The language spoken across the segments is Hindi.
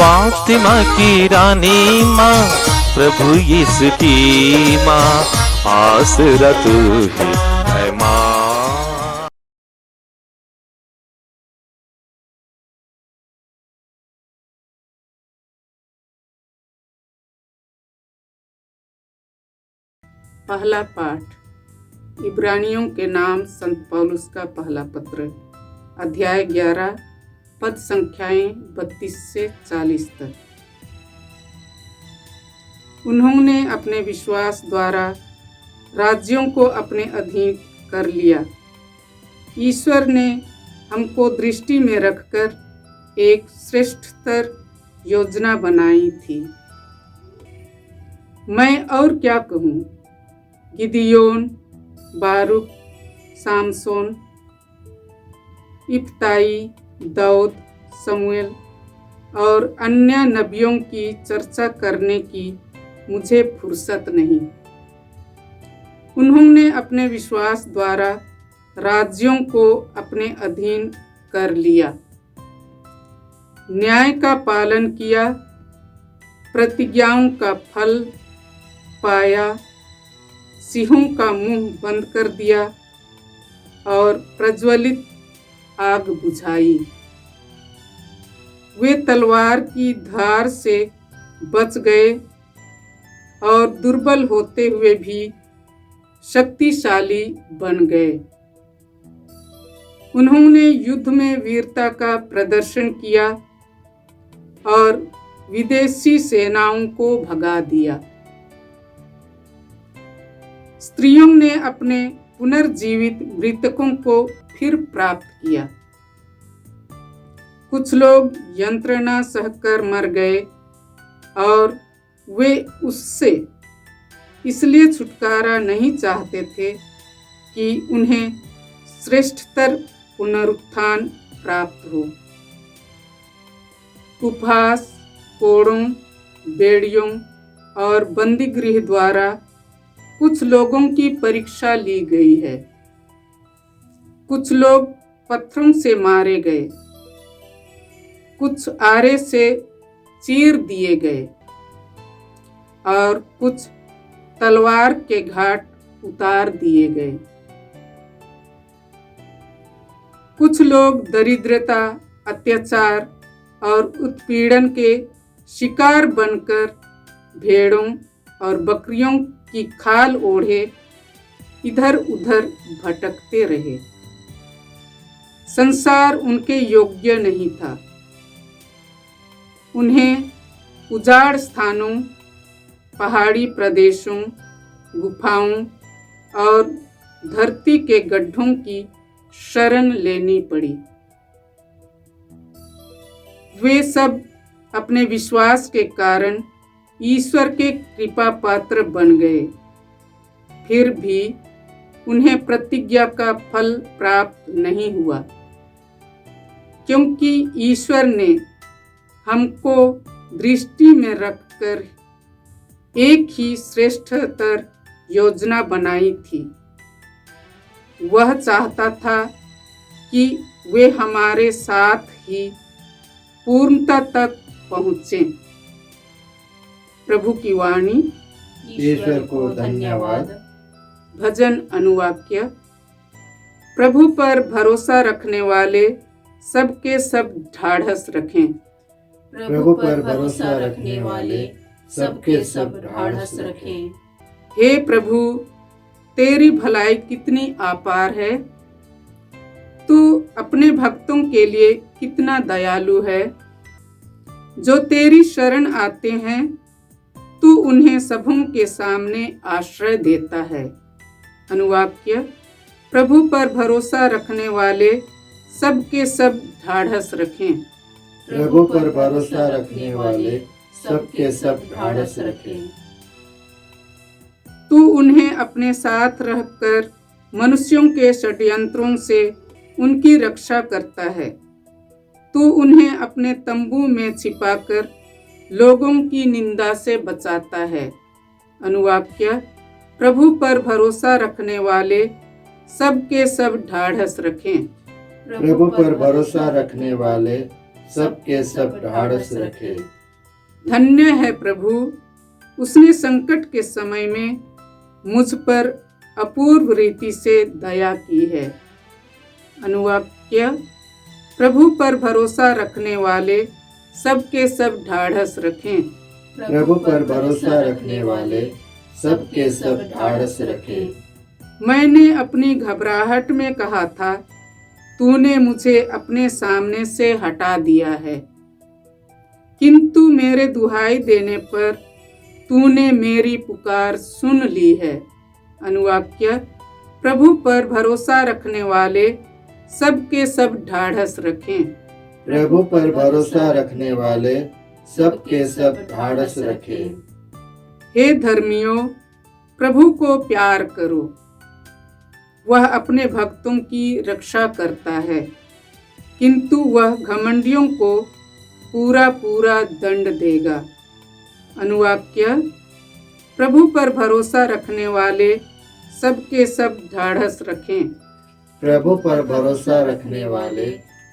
फातिमा की रानी माँ, प्रभु यीशु की माँ, आसरा तू ही है माँ। पहला पाठ इब्रानियों के नाम संत पौलुस का पहला पत्र, अध्याय 11, पद संख्याएं 32 से 40 तक। उन्होंने अपने विश्वास द्वारा राज्यों को अपने अधीन कर लिया। ईश्वर ने हमको दृष्टि में रखकर एक श्रेष्ठतर योजना बनाई थी। मैं और क्या कहूँ? गिदियोन, बारूक, सामसोन, इप्ताई, दाऊद, शमूएल और अन्य नबियों की चर्चा करने की मुझे फुर्सत नहीं। उन्होंने अपने विश्वास द्वारा राज्यों को अपने अधीन कर लिया, न्याय का पालन किया, प्रतिज्ञाओं का फल पाया, सिंहों का मुंह बंद कर दिया और प्रज्वलित आग बुझाई। वे तलवार की धार से बच गए और दुर्बल होते हुए भी शक्तिशाली बन गए। उन्होंने युद्ध में वीरता का प्रदर्शन किया और विदेशी सेनाओं को भगा दिया। स्त्रियों ने अपने पुनर्जीवित मृतकों को फिर प्राप्त किया। कुछ लोग यंत्रणा सहकर मर गए और वे उससे इसलिए छुटकारा नहीं चाहते थे कि उन्हें श्रेष्ठतर पुनरुत्थान प्राप्त हो। उपहास, कोड़ों, बेड़ियों और बंदीगृह द्वारा कुछ लोगों की परीक्षा ली गई है। कुछ लोग पत्थरों से मारे गए, कुछ आरे से चीर दिए गए और कुछ तलवार के घाट उतार दिए गए। कुछ लोग दरिद्रता, अत्याचार और उत्पीड़न के शिकार बनकर भेड़ों और बकरियों की खाल ओढ़े इधर उधर भटकते रहे। संसार उनके योग्य नहीं था। उन्हें उजाड़ स्थानों, पहाड़ी प्रदेशों, गुफाओं और धरती के गड्ढों की शरण लेनी पड़ी। वे सब अपने विश्वास के कारण ईश्वर के कृपा पात्र बन गए। फिर भी उन्हें प्रतिज्ञा का फल प्राप्त नहीं हुआ, क्योंकि ईश्वर ने हमको दृष्टि में रखकर एक ही श्रेष्ठतर योजना बनाई थी। वह चाहता था कि वे हमारे साथ ही पूर्णता तक पहुँचें। प्रभु की वाणी। ईश्वर को धन्यवाद। भजन अनुवाक्य। प्रभु पर भरोसा रखने वाले सबके सब ढाढ़स रखें। प्रभु पर भरोसा रखने वाले सबके सब ढाढ़स रखें। हे प्रभु, तेरी भलाई कितनी अपार है। तू अपने भक्तों के लिए कितना दयालु है। जो तेरी शरण आते हैं, तू उन्हें सबों के सामने आश्रय देता है। अनुवाक्य। प्रभु पर भरोसा रखने वाले सबके सब ढाढ़स रखें। प्रभु पर भरोसा रखने वाले सबके सब ढाढ़स रखें। तू उन्हें अपने साथ रहकर मनुष्यों के षड्यंत्रों से उनकी रक्षा करता है। तू उन्हें अपने तंबू में छिपाकर लोगों की निंदा से बचाता है। अनुवाक्य। प्रभु पर भरोसा रखने वाले सबके सब ढाढ़स रखें। प्रभु पर भरोसा रखने वाले सबके सब ढाढ़स रखे। धन्य है प्रभु, उसने संकट के समय में मुझ पर अपूर्व रीति से दया की है। अनुवाक्य: प्रभु पर भरोसा रखने वाले सबके सब ढाढ़स रखें। प्रभु पर भरोसा रखने वाले सबके सब ढाढ़स रखे। मैंने अपनी घबराहट में कहा था, तूने मुझे अपने सामने से हटा दिया है, किंतु मेरे दुहाई देने पर तूने मेरी पुकार सुन ली है। अनुवाक्य: प्रभु पर भरोसा रखने वाले सबके सब ढाढ़स रखें। प्रभु पर भरोसा रखने वाले सबके सब ढाढ़स रखे। हे धर्मियों, प्रभु को प्यार करो, वह अपने भक्तों की रक्षा करता है, किंतु वह घमंडियों को पूरा पूरा दंड देगा। अनुवाक्य: प्रभु पर भरोसा रखने वाले सबके सब ढाढ़स रखें। प्रभु पर भरोसा रखने वाले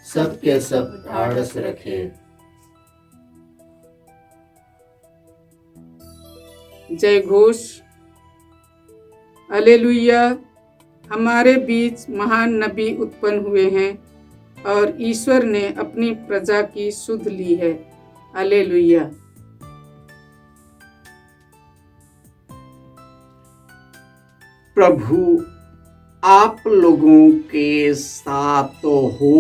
सबके सब ढाढ़स रखे। जय घोष। हालेलुया। हमारे बीच महान नबी उत्पन्न हुए हैं और ईश्वर ने अपनी प्रजा की सुध ली है। हालेलुया। प्रभु आप लोगों के साथ तो हो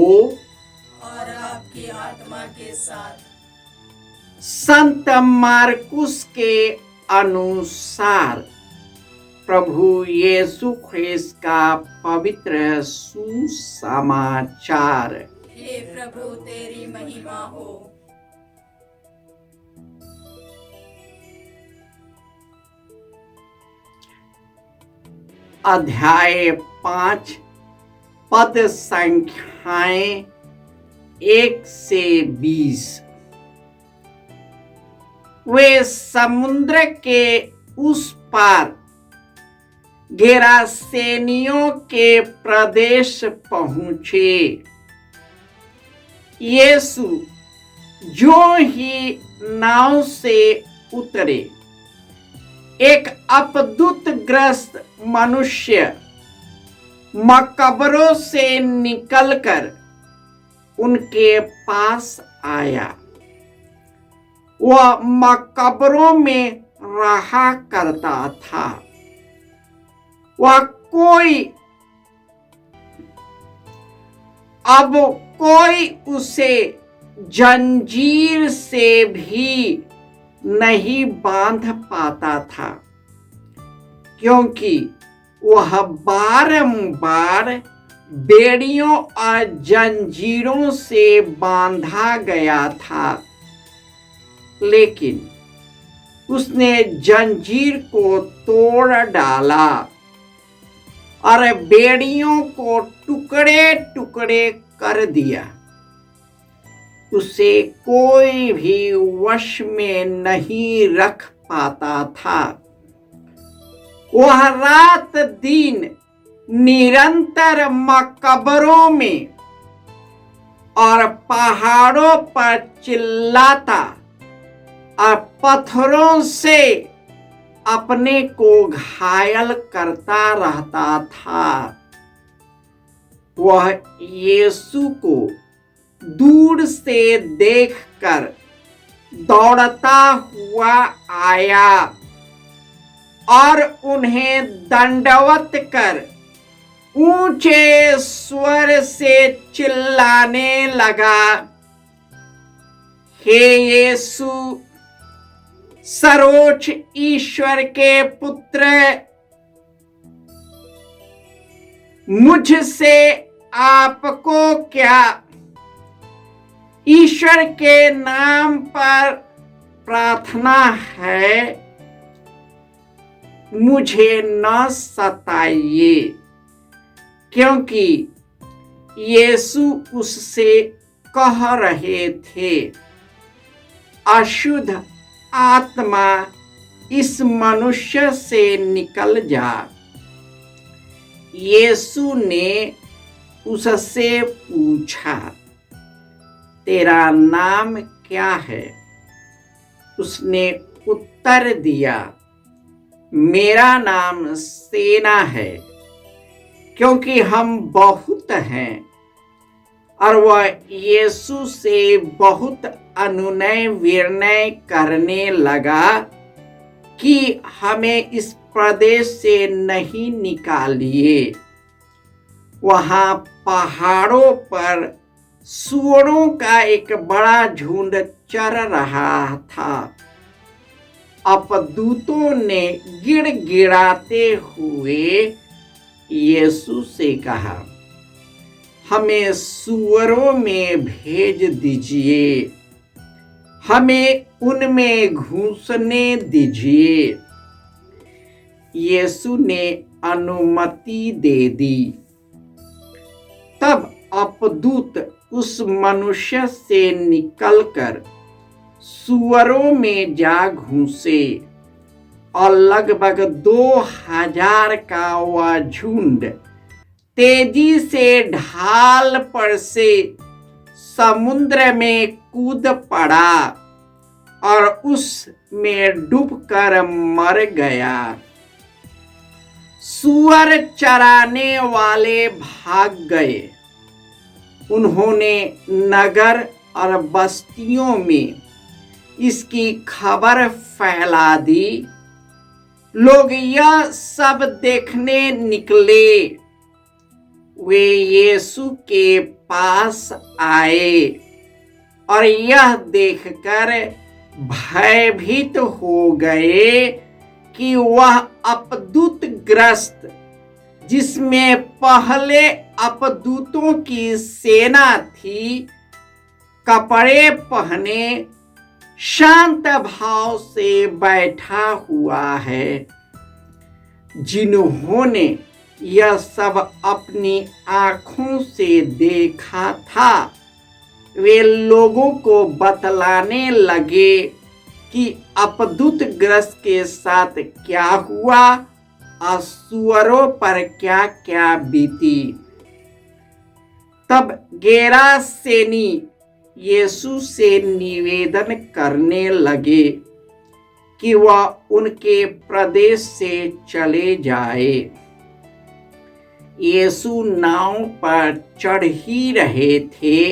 और आपकी आत्मा के साथ। संत मार्कुस के अनुसार प्रभु यीशु ख्रिस्त का पवित्र सुसमाचार। हे प्रभु तेरी महिमा हो। अध्याय 5 पद संख्याएं 1 से 20। वे समुद्र के उस पार गेरासेनियों के प्रदेश पहुंचे। यीशु जो ही नाव से उतरे, एक अपदूतग्रस्त मनुष्य मकबरों से निकलकर उनके पास आया। वह मकबरों में रहा करता था। अब कोई उसे जंजीर से भी नहीं बांध पाता था, क्योंकि वह बारंबार बेड़ियों और जंजीरों से बांधा गया था। लेकिन उसने जंजीर को तोड़ डाला और बेड़ियों को टुकड़े टुकड़े कर दिया। उसे कोई भी वश में नहीं रख पाता था। वह रात दिन निरंतर मकबरों में और पहाड़ों पर चिल्लाता और पत्थरों से अपने को घायल करता रहता था। वह यीशु को दूर से देखकर दौड़ता हुआ आया और उन्हें दंडवत कर ऊंचे स्वर से चिल्लाने लगा, हे यीशु, सर्वोच्च ईश्वर के पुत्र, मुझसे आपको क्या? ईश्वर के नाम पर प्रार्थना है, मुझे न सताइए। क्योंकि यीशु उससे कह रहे थे, अशुद्ध आत्मा इस मनुष्य से निकल जा। यीशु ने उससे पूछा, तेरा नाम क्या है? उसने उत्तर दिया, मेरा नाम सेना है, क्योंकि हम बहुत हैं। और वह यीशु से बहुत अनुनय विनय करने लगा कि हमें इस प्रदेश से नहीं निकालिए। वहां पहाड़ों पर सूअरों का एक बड़ा झुंड चर रहा था। अपदूतों ने गिड़गिड़ाते हुए यीशु से कहा, हमें सूअरों में भेज दीजिए, हमें उनमें घुसने दीजिए। यीशु ने अनुमति दे दी। तब अपदूत उस मनुष्य से निकलकर सूअरों में जा घुसे और लगभग 2000 का वह झुंड तेजी से ढाल पर से समुद्र में कूद पड़ा और उसमें डूबकर मर गया। सूअर चराने वाले भाग गए। उन्होंने नगर और बस्तियों में इसकी खबर फैला दी। लोग यह सब देखने निकले। वे यीशु के पास आए और यह देखकर भयभीत हो गए कि वह अपदूत ग्रस्त, जिसमें पहले अपदूतों की सेना थी, कपड़े पहने शांत भाव से बैठा हुआ है। जिन्होंने यह सब अपनी आंखों से देखा था, वे लोगों को बतलाने लगे कि अपदूत ग्रस्त के साथ क्या हुआ और सूअरों पर क्या क्या बीती। तब गेरासेनी यीशु से निवेदन करने लगे कि वह उनके प्रदेश से चले जाए। यीशु नाव पर चढ़ ही रहे थे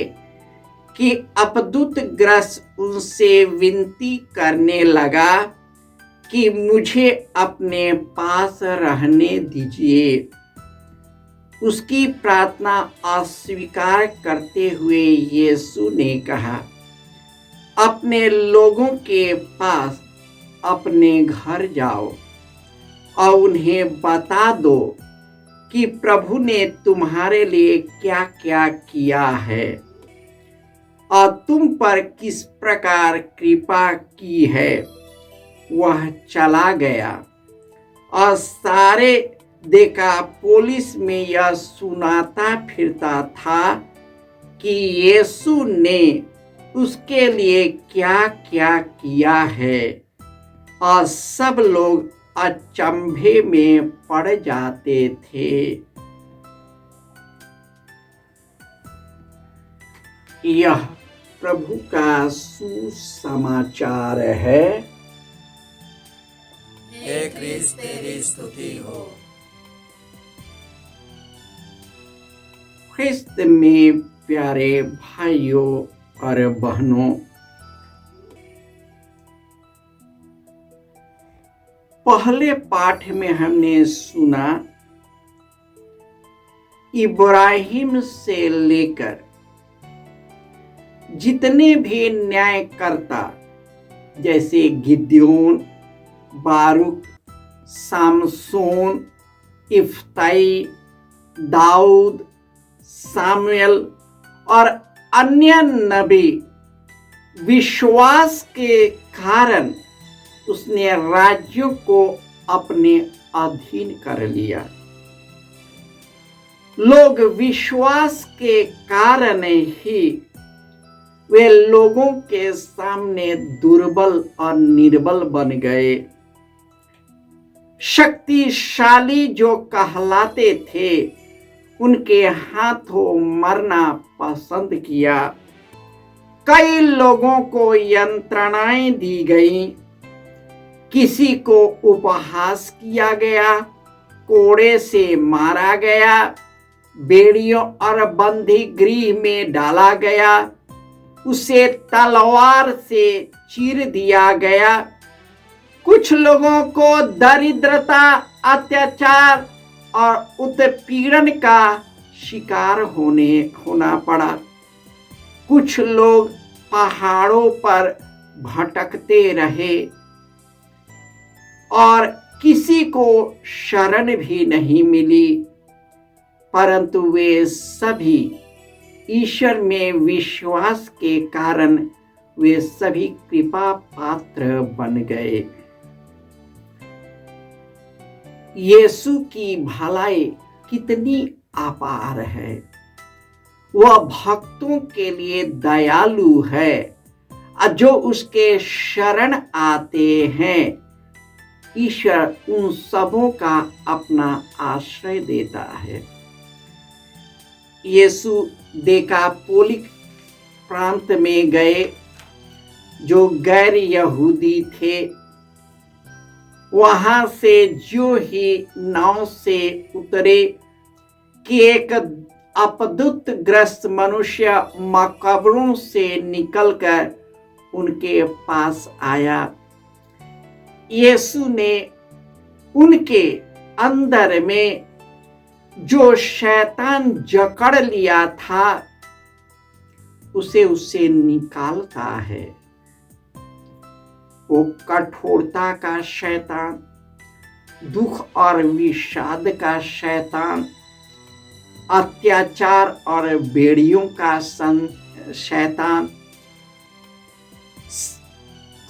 कि अपदूत ग्रस्त उनसे विनती करने लगा कि मुझे अपने पास रहने दीजिए। उसकी प्रार्थना अस्वीकार करते हुए यीशु ने कहा, अपने लोगों के पास अपने घर जाओ और उन्हें बता दो कि प्रभु ने तुम्हारे लिए क्या क्या किया है और तुम पर किस प्रकार कृपा की है। वह चला गया और सारे देकापोलिस में यह सुनाता फिरता था कि यीशु ने उसके लिए क्या क्या किया है, और सब लोग अचंभे में पड़ जाते थे। यह प्रभु का सुसमाचार है। हे क्रिस्त तेरी स्तुति हो। ख्रिस्त में प्यारे भाइयों और बहनों, पहले पाठ में हमने सुना इब्राहिम से लेकर जितने भी न्यायकर्ता जैसे गिद्योन, बारूक, सामसोन, इफ्ताई, दाऊद, सामुएल और अन्य नबी, विश्वास के कारण उसने राज्यों को अपने अधीन कर लिया। लोग विश्वास के कारण ही वे लोगों के सामने दुर्बल और निर्बल बन गए। शक्तिशाली जो कहलाते थे, उनके हाथों मरना पसंद किया कई लोगों को यंत्रणाएं दी गई, किसी को उपहास किया गया, कोड़े से मारा गया, बेड़ियों और बंदी गृह में डाला गया, उसे तलवार से चीर दिया गया। कुछ लोगों को दरिद्रता, अत्याचार और उत्पीड़न का शिकार होना पड़ा। कुछ लोग पहाड़ों पर भटकते रहे और किसी को शरण भी नहीं मिली, परंतु वे सभी ईश्वर में विश्वास के कारण वे सभी कृपा पात्र बन गए। यीशु की भलाई कितनी अपार है। वह भक्तों के लिए दयालु है और जो उसके शरण आते हैं, ईश्वर उन सबों का अपना आश्रय देता है। यीशु देकापोलिक प्रांत में गए। जो गैर यहूदी थे, वहां से जो ही नाव से उतरे कि एक अपदुतग्रस्त मनुष्य मकबरों से निकलकर उनके पास आया। यीशु ने उनके अंदर में जो शैतान जकड़ लिया था उसे उससे निकालता है। वो कठोरता का शैतान, दुख और विषाद का शैतान, अत्याचार और बेड़ियों का शैतान,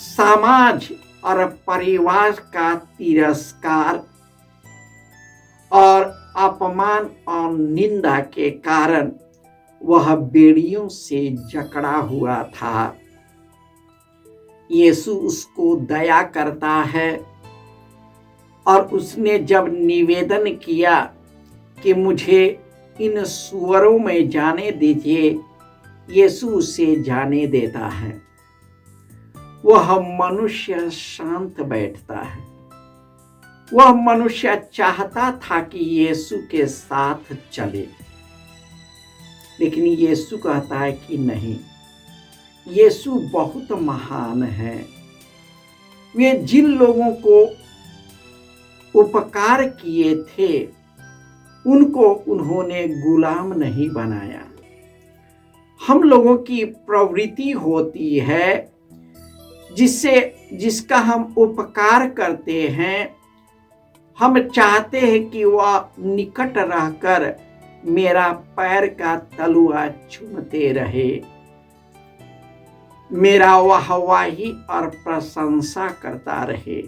समाज और परिवार का तिरस्कार और अपमान और निंदा के कारण वह बेड़ियों से जकड़ा हुआ था। यीशु उसको दया करता है और उसने जब निवेदन किया कि मुझे इन सुअरों में जाने दीजिए, यीशु उसे जाने देता है। वह मनुष्य शांत बैठता है। वह मनुष्य चाहता था कि यीशु के साथ चले, लेकिन यीशु कहता है कि नहीं, यीशु बहुत महान है। वे जिन लोगों को उपकार किए थे उनको उन्होंने गुलाम नहीं बनाया। हम लोगों की प्रवृत्ति होती है जिसका हम उपकार करते हैं, हम चाहते हैं कि वह निकट रहकर मेरा पैर का तलुआ चूमते रहे, मेरा वाहवाही और प्रशंसा करता रहे।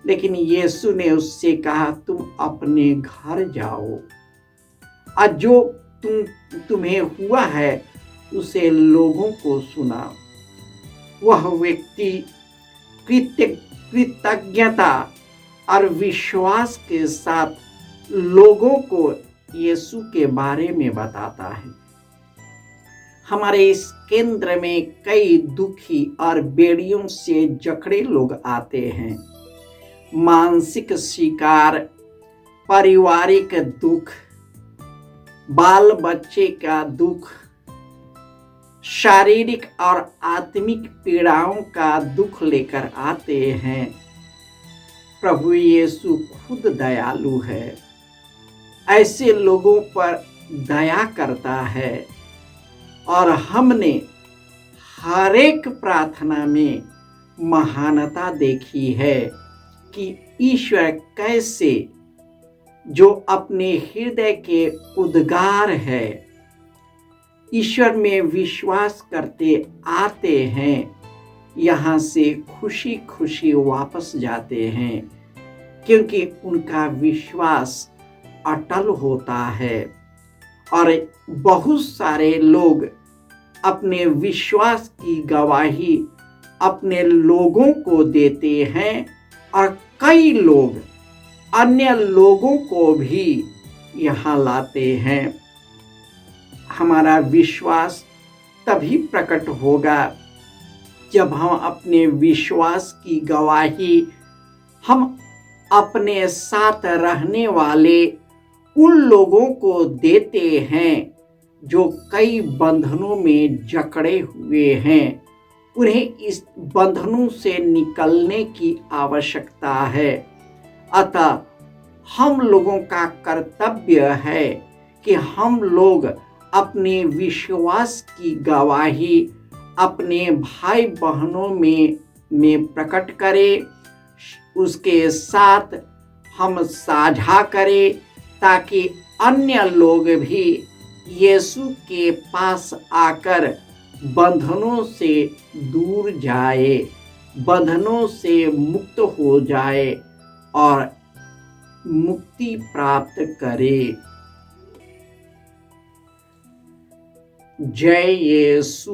लेकिन यीशु ने उससे कहा, तुम अपने घर जाओ और जो तुम्हें हुआ है उसे लोगों को सुनाओ। वह व्यक्ति कृतज्ञता और विश्वास के साथ लोगों को यीशु के बारे में बताता है। हमारे इस केंद्र में कई दुखी और बेड़ियों से जकड़े लोग आते हैं। मानसिक शिकार, पारिवारिक दुख, बाल बच्चे का दुख, शारीरिक और आत्मिक पीड़ाओं का दुख लेकर आते हैं। प्रभु यीशु खुद दयालु है, ऐसे लोगों पर दया करता है और हमने हर एक प्रार्थना में महानता देखी है कि ईश्वर कैसे, जो अपने हृदय के उद्गार है, ईश्वर में विश्वास करते आते हैं, यहाँ से खुशी खुशी वापस जाते हैं, क्योंकि उनका विश्वास अटल होता है। और बहुत सारे लोग अपने विश्वास की गवाही अपने लोगों को देते हैं और कई लोग अन्य लोगों को भी यहाँ लाते हैं। हमारा विश्वास तभी प्रकट होगा जब हम अपने विश्वास की गवाही हम अपने साथ रहने वाले उन लोगों को देते हैं जो कई बंधनों में जकड़े हुए हैं। उन्हें इस बंधनों से निकलने की आवश्यकता है। अतः हम लोगों का कर्तव्य है कि हम लोग अपने विश्वास की गवाही अपने भाई बहनों में प्रकट करें, उसके साथ हम साझा करें, ताकि अन्य लोग भी यीशु के पास आकर बंधनों से दूर जाए, बंधनों से मुक्त हो जाए और मुक्ति प्राप्त करे। जय यीशु।